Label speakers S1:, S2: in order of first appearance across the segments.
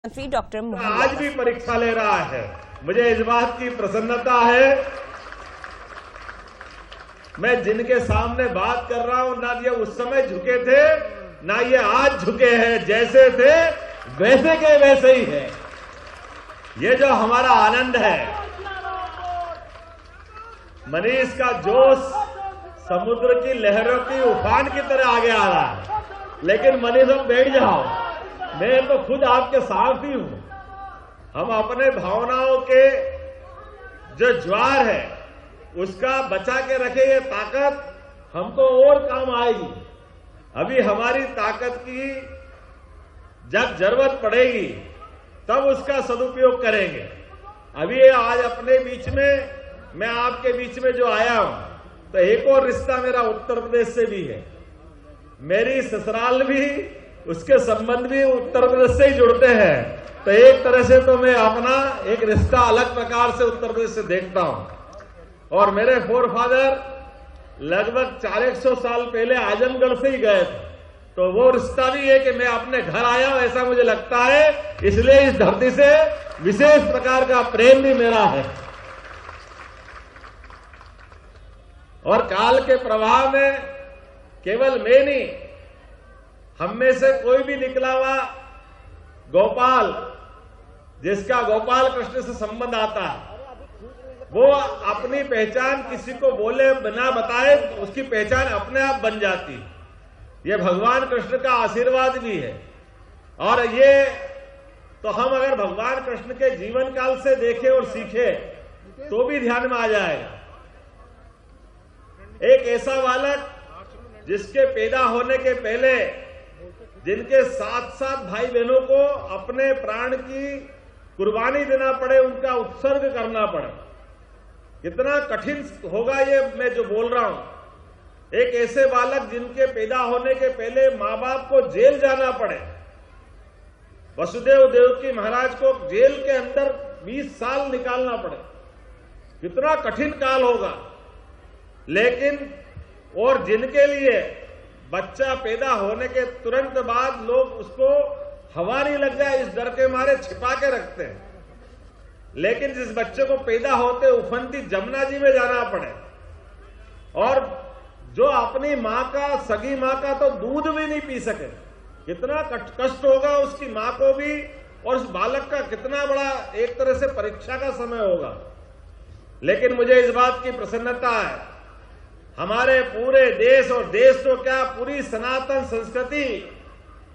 S1: मंत्री डॉक्टर मोहन
S2: आज भी परीक्षा ले रहा है। मुझे इस बात की प्रसन्नता है। मैं जिनके सामने बात कर रहा हूं, ना ये उस समय झुके थे, ना ये आज झुके हैं। जैसे थे वैसे के वैसे ही है। ये जो हमारा आनंद है, मनीष का जोश समुद्र की लहरों की उफान की तरह आगे आ रहा है। लेकिन मनीष, अब बैठ जाओ, मैं तो खुद आपके साथ ही हूं। हम अपने भावनाओं के जो ज्वार है उसका बचा के रखे, ये ताकत हमको और काम आएगी। अभी हमारी ताकत की जब जरूरत पड़ेगी तब उसका सदुपयोग करेंगे। अभी आज अपने बीच में, मैं आपके बीच में जो आया हूं, तो एक और रिश्ता मेरा उत्तर प्रदेश से भी है। मेरी ससुराल भी, उसके संबंध भी उत्तर प्रदेश से ही जुड़ते हैं। तो एक तरह से तो मैं अपना एक रिश्ता अलग प्रकार से उत्तर प्रदेश से देखता हूं। और मेरे फोरफादर लगभग 400 साल पहले आजमगढ़ से ही गए थे, तो वो रिश्ता भी है कि मैं अपने घर आया हूं, ऐसा मुझे लगता है। इसलिए इस धरती से विशेष प्रकार का प्रेम भी मेरा है। और काल के प्रवाह में केवल मैं नहीं, हम में से कोई भी निकला हुआ गोपाल, जिसका गोपाल कृष्ण से संबंध आता है, वो अपनी पहचान किसी को बोले बिना बताए उसकी पहचान अपने आप बन जाती है। ये भगवान कृष्ण का आशीर्वाद भी है। और ये तो हम अगर भगवान कृष्ण के जीवन काल से देखें और सीखें तो भी ध्यान में आ जाएगा। एक ऐसा बालक जिसके पैदा होने के पहले, जिनके 7 भाई बहनों को अपने प्राण की कुर्बानी देना पड़े, उनका उत्सर्ग करना पड़े, कितना कठिन होगा ये मैं जो बोल रहा हूं। एक ऐसे बालक जिनके पैदा होने के पहले मां बाप को जेल जाना पड़े, वसुदेव देवकी महाराज को जेल के अंदर 20 साल निकालना पड़े, कितना कठिन काल होगा। लेकिन और जिनके लिए बच्चा पैदा होने के तुरंत बाद लोग उसको हवा नहीं लग जाए इस डर के मारे छिपा के रखते हैं। लेकिन जिस बच्चे को पैदा होते उफनती जमुना जी में जाना पड़े, और जो अपनी मां का, सगी मां का तो दूध भी नहीं पी सके, कितना कष्ट होगा उसकी मां को भी, और उस बालक का कितना बड़ा एक तरह से परीक्षा का समय होगा। लेकिन मुझे इस बात की प्रसन्नता है, हमारे पूरे देश, और देश तो क्या पूरी सनातन संस्कृति,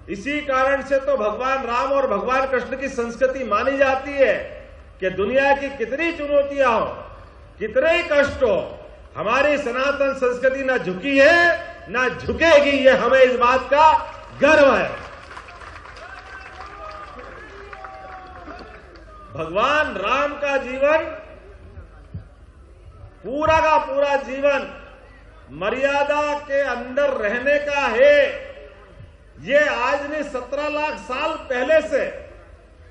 S2: इसी कारण से तो भगवान राम और भगवान कृष्ण की संस्कृति मानी जाती है कि दुनिया की कितनी चुनौतियां हो, कितने कष्ट हो, हमारी सनातन संस्कृति ना झुकी है ना झुकेगी। ये हमें इस बात का गर्व है। भगवान राम का जीवन, पूरा का पूरा जीवन मर्यादा के अंदर रहने का है। ये आज नहीं, 17 लाख साल पहले से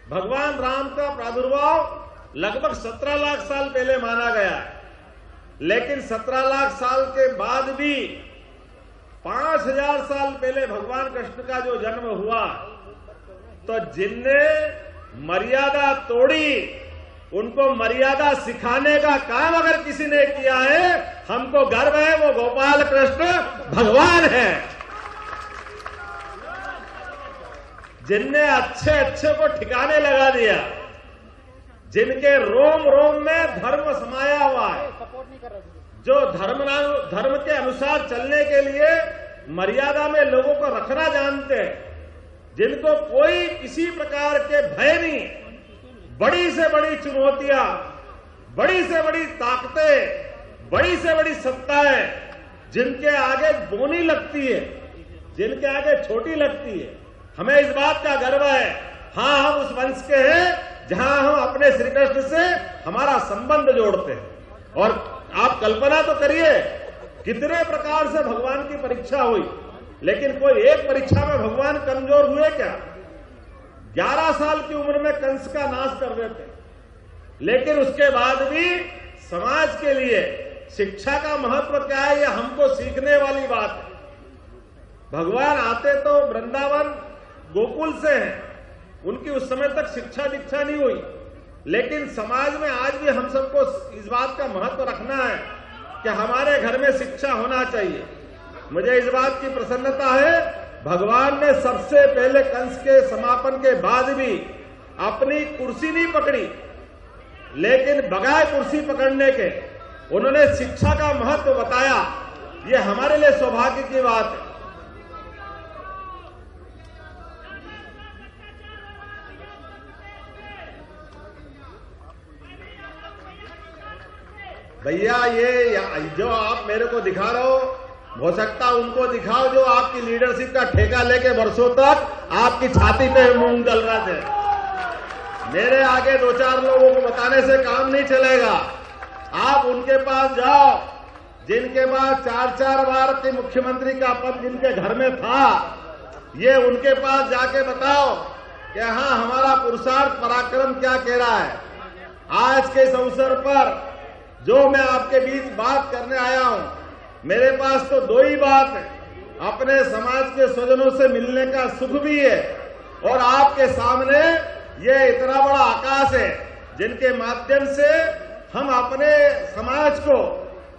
S2: भगवान राम का प्रादुर्भाव लगभग 17 लाख साल पहले माना गया है। लेकिन 17 लाख साल के बाद भी 5000 साल पहले भगवान कृष्ण का जो जन्म हुआ, तो जिनने मर्यादा तोड़ी, उनको मर्यादा सिखाने का काम अगर किसी ने किया है, हमको गर्व है, वो गोपाल कृष्ण भगवान है। जिनने अच्छे अच्छे को ठिकाने लगा दिया, जिनके रोम रोम में धर्म समाया हुआ है, जो धर्म के अनुसार चलने के लिए मर्यादा में लोगों को रखना जानते हैं, जिनको कोई किसी प्रकार के भय नहीं, बड़ी से बड़ी चुनौतियां, बड़ी से बड़ी ताकतें, बड़ी से बड़ी सत्ताएं, जिनके आगे बोनी लगती है, जिनके आगे छोटी लगती है, हमें इस बात का गर्व है। हां, हम उस वंश के हैं जहां हम अपने श्री कृष्ण से हमारा संबंध जोड़ते हैं। और आप कल्पना तो करिए कितने प्रकार से भगवान की परीक्षा हुई, लेकिन कोई एक परीक्षा में भगवान कमजोर हुए क्या? 11 साल की उम्र में कंस का नाश कर देते, लेकिन उसके बाद भी समाज के लिए शिक्षा का महत्व क्या है, यह हमको सीखने वाली बात है। भगवान आते तो वृंदावन गोकुल से हैं, उनकी उस समय तक शिक्षा दीक्षा नहीं हुई, लेकिन समाज में आज भी हम सबको इस बात का महत्व रखना है कि हमारे घर में शिक्षा होना चाहिए। मुझे इस बात की प्रसन्नता है, भगवान ने सबसे पहले कंस के समापन के बाद भी अपनी कुर्सी नहीं पकड़ी, लेकिन बगैर कुर्सी पकड़ने के उन्होंने शिक्षा का महत्व बताया। ये हमारे लिए सौभाग्य की बात है। भैया ये जो आप मेरे को दिखा रहे हो सकता उनको दिखाओ जो आपकी लीडरशिप का ठेका लेके वर्षों तक आपकी छाती पे मूंग डल रहे थे। मेरे आगे 2-4 लोगों को बताने से काम नहीं चलेगा। आप उनके पास जाओ जिनके पास 4-4 बार के मुख्यमंत्री का पद जिनके घर में था, ये उनके पास जाके बताओ कि हाँ हमारा पुरुषार्थ पराक्रम क्या कह रहा है। आज के इस अवसर पर जो मैं आपके बीच बात करने आया हूं, मेरे पास तो 2 ही बात है, अपने समाज के स्वजनों से मिलने का सुख भी है और आपके सामने ये इतना बड़ा आकाश है जिनके माध्यम से हम अपने समाज को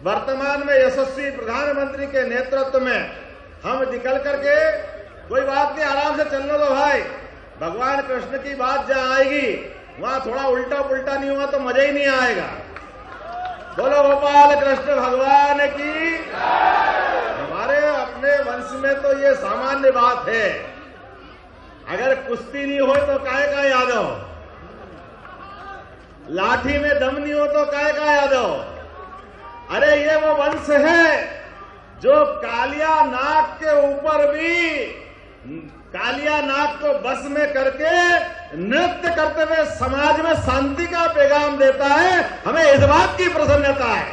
S2: वर्तमान में यशस्वी प्रधानमंत्री के नेतृत्व में हम निकल करके, कोई बात नहीं आराम से चलने दो भाई, भगवान कृष्ण की बात जहां आएगी वहां थोड़ा उल्टा पुल्टा नहीं हुआ तो मजा ही नहीं आएगा। बोलो गोपाल कृष्ण भगवान की। हमारे अपने वंश में तो ये सामान्य बात है, अगर कुश्ती नहीं हो तो काहे का यादव, लाठी में दम नहीं हो तो काहे का यादव। अरे ये वो वंश है जो कालिया नाग के ऊपर भी कालिया नाग को बस में करके नृत्य करते हुए समाज में शांति का पैगाम देता है। हमें इस बात की प्रसन्नता है,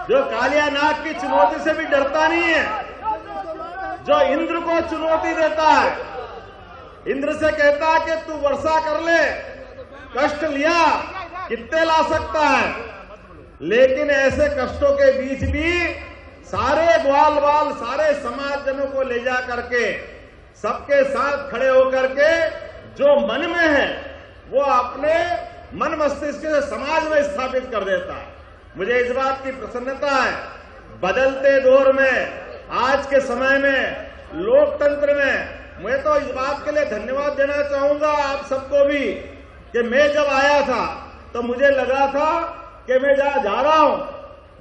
S2: जो कालिया नाग की चुनौती से भी डरता नहीं है, जो इंद्र को चुनौती देता है, इंद्र से कहता है कि तू वर्षा कर ले, कष्ट लिया कितने ला सकता है, लेकिन ऐसे कष्टों के बीच भी सारे ग्वाल बाल सारे समाजजनों को ले जा करके सबके साथ खड़े होकर के जो मन में है वो अपने मन मस्तिष्क से समाज में स्थापित कर देता है। मुझे इस बात की प्रसन्नता है, बदलते दौर में आज के समय में लोकतंत्र में मैं तो इस बात के लिए धन्यवाद देना चाहूंगा आप सबको भी कि मैं जब आया था तो मुझे लगा था कि मैं जहां जा रहा हूं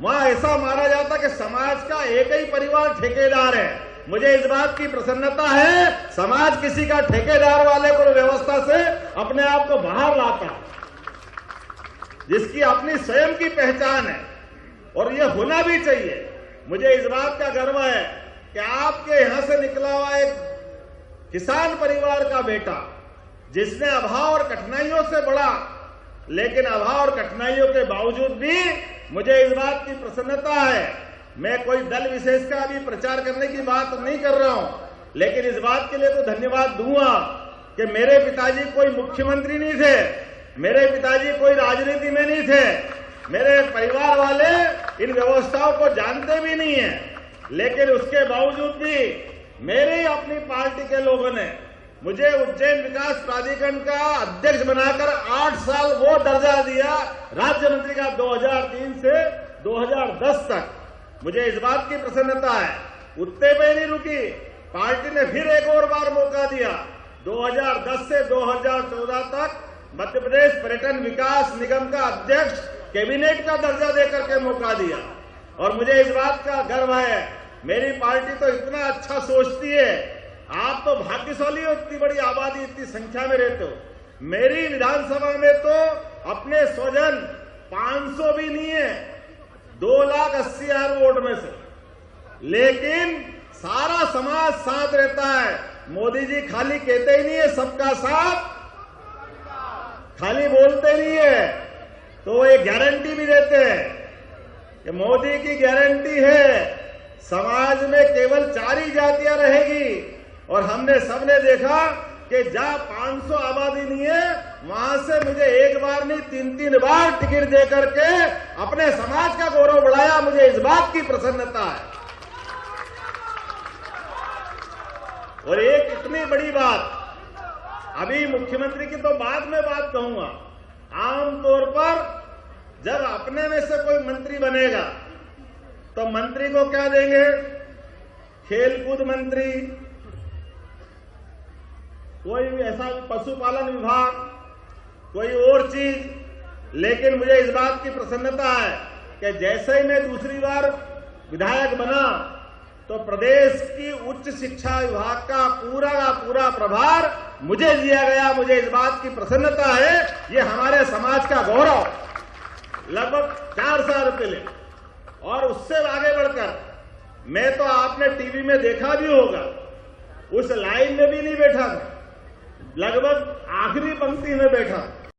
S2: वहां ऐसा माना जाता कि समाज का एक ही परिवार ठेकेदार है। मुझे इस बात की प्रसन्नता है, समाज किसी का ठेकेदार वाले को व्यवस्था से अपने आप को बाहर लाता, जिसकी अपनी स्वयं की पहचान है और यह होना भी चाहिए। मुझे इस बात का गर्व है कि आपके यहां से निकला हुआ एक किसान परिवार का बेटा जिसने अभाव और कठिनाइयों से बढ़ा, लेकिन अभाव और कठिनाइयों के बावजूद भी मुझे इस बात की प्रसन्नता है, मैं कोई दल विशेष का भी प्रचार करने की बात नहीं कर रहा हूं, लेकिन इस बात के लिए तो धन्यवाद दूंगा कि मेरे पिताजी कोई मुख्यमंत्री नहीं थे, मेरे पिताजी कोई राजनीति में नहीं थे, मेरे परिवार वाले इन व्यवस्थाओं को जानते भी नहीं है, लेकिन उसके बावजूद भी मेरे अपनी पार्टी के लोगों ने मुझे उज्जैन विकास प्राधिकरण का अध्यक्ष बनाकर 8 साल वो दर्जा दिया राज्य मंत्री का 2003 से 2010 तक। मुझे इस बात की प्रसन्नता है, उतने पे नहीं रुकी, पार्टी ने फिर एक और बार मौका दिया। 2010 से 2014 तक मध्य प्रदेश पर्यटन विकास निगम का अध्यक्ष कैबिनेट का दर्जा देकर के मौका दिया। और मुझे इस बात का गर्व है, मेरी पार्टी तो इतना अच्छा सोचती है, आप तो भाग्यशाली हो, इतनी बड़ी आबादी इतनी संख्या में रहते हो। मेरी विधानसभा में तो अपने स्वजन 500 भी नहीं है, 2,80,000 वोट में से, लेकिन सारा समाज साथ रहता है। मोदी जी खाली कहते ही नहीं है सबका साथ, खाली बोलते नहीं है, तो वो एक गारंटी भी देते हैं कि मोदी की गारंटी है समाज में केवल 4 ही जातियां रहेगी। और हमने सबने देखा कि जहां 500 आबादी नहीं है वहां से मुझे एक बार नहीं 3-3 बार टिकट देकर के अपने समाज का गौरव बढ़ाया। मुझे इस बात की प्रसन्नता है। और एक इतनी बड़ी बात अभी मुख्यमंत्री की तो बाद में बात कहूंगा। आमतौर पर जब अपने में से कोई मंत्री बनेगा तो मंत्री को क्या देंगे? खेलकूद मंत्री, कोई ऐसा पशुपालन विभाग, कोई और चीज। लेकिन मुझे इस बात की प्रसन्नता है कि जैसे ही मैं दूसरी बार विधायक बना तो प्रदेश की उच्च शिक्षा विभाग का पूरा प्रभार मुझे दिया गया। मुझे इस बात की प्रसन्नता है, ये हमारे समाज का गौरव। लगभग 4 साल पहले और उससे आगे बढ़कर मैं तो आपने टीवी में देखा भी होगा, उस लाइन में भी नहीं बैठा था, लगभग आखिरी पंक्ति में बैठा।